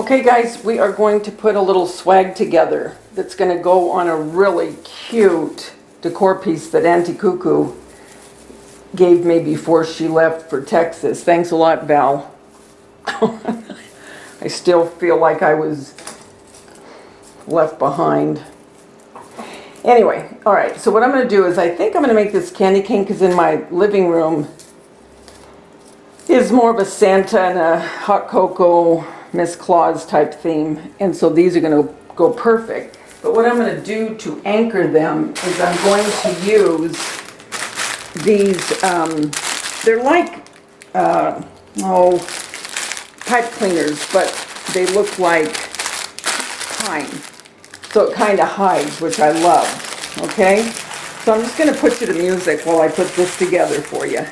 Okay guys, we are going to put a little swag together that's going to go on a really cute decor piece that Auntie Coo Coo gave me before she left for Texas. Thanks a lot, Val. I still feel like I was left behind. Anyway, all right, so what I'm going to do is I think I'm going to make this candy cane because in my living room is more of a Santa and a hot cocoa Miss Claus type theme, and so these are going to go perfect. But what I'm going to do to anchor them is I'm going to use these, they're like, pipe cleaners, but they look like pine. So it kind of hides, which I love, okay? So I'm just going to put you to music while I put this together for you.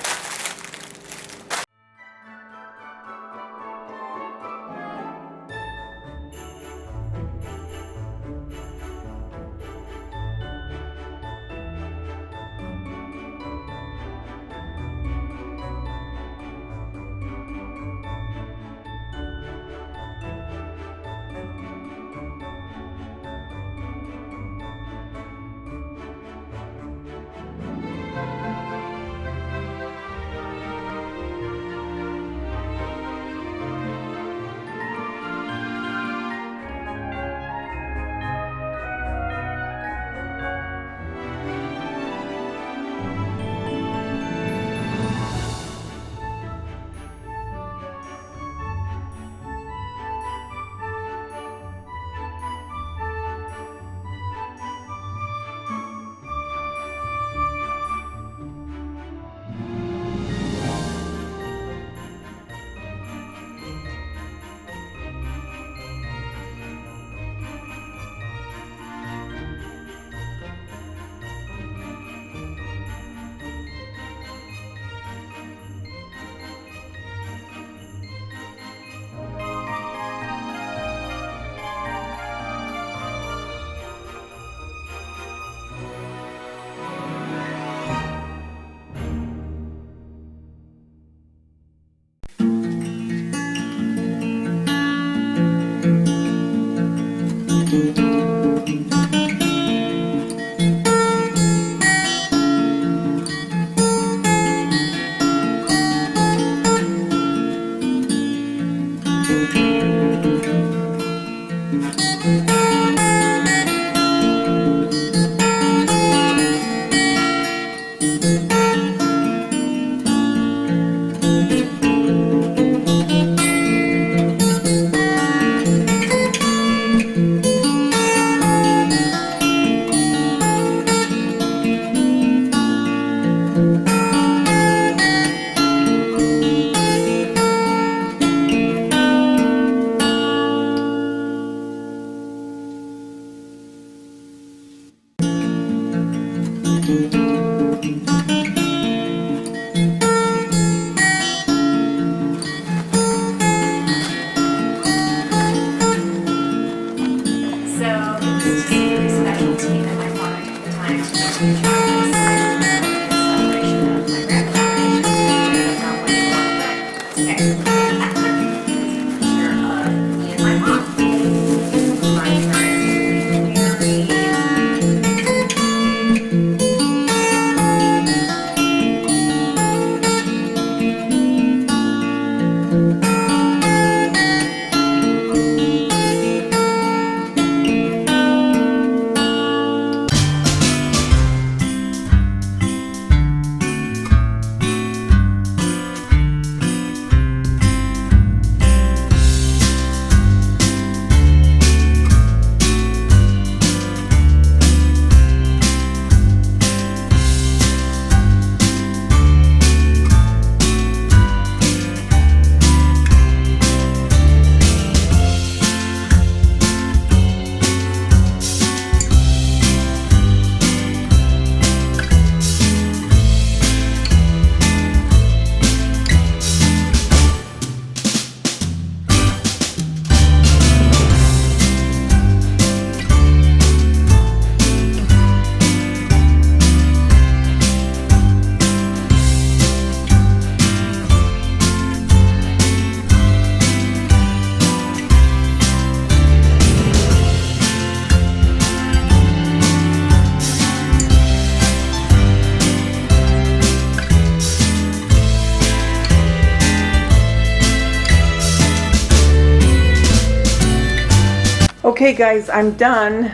Okay guys, I'm done.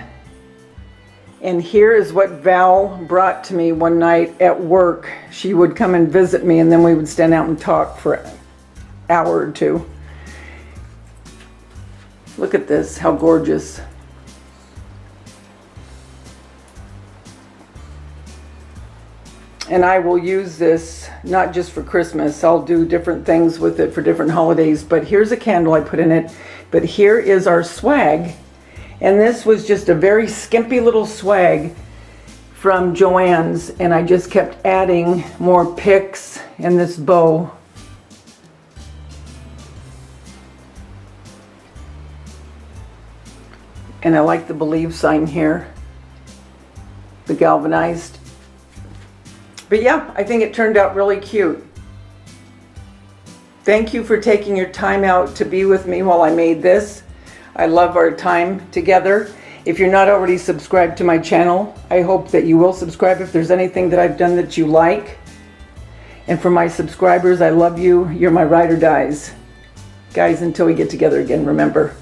And here is what Val brought to me one night at work. She would come and visit me and then we would stand out and talk for an hour or two. Look at this, how gorgeous. And I will use this not just for Christmas. I'll do different things with it for different holidays. But here's a candle I put in it. But here is our swag. And this was just a very skimpy little swag from Joann's. And I just kept adding more picks in this bow. And I like the believe sign here. The galvanized. But yeah, I think it turned out really cute. Thank you for taking your time out to be with me while I made this. I love our time together. If you're not already subscribed to my channel, I hope that you will subscribe if there's anything that I've done that you like. And for my subscribers, I love you. You're my ride or dies. Guys, until we get together again, remember,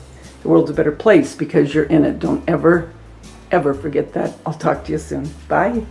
the world's a better place because you're in it. Don't ever, ever forget that. I'll talk to you soon. Bye.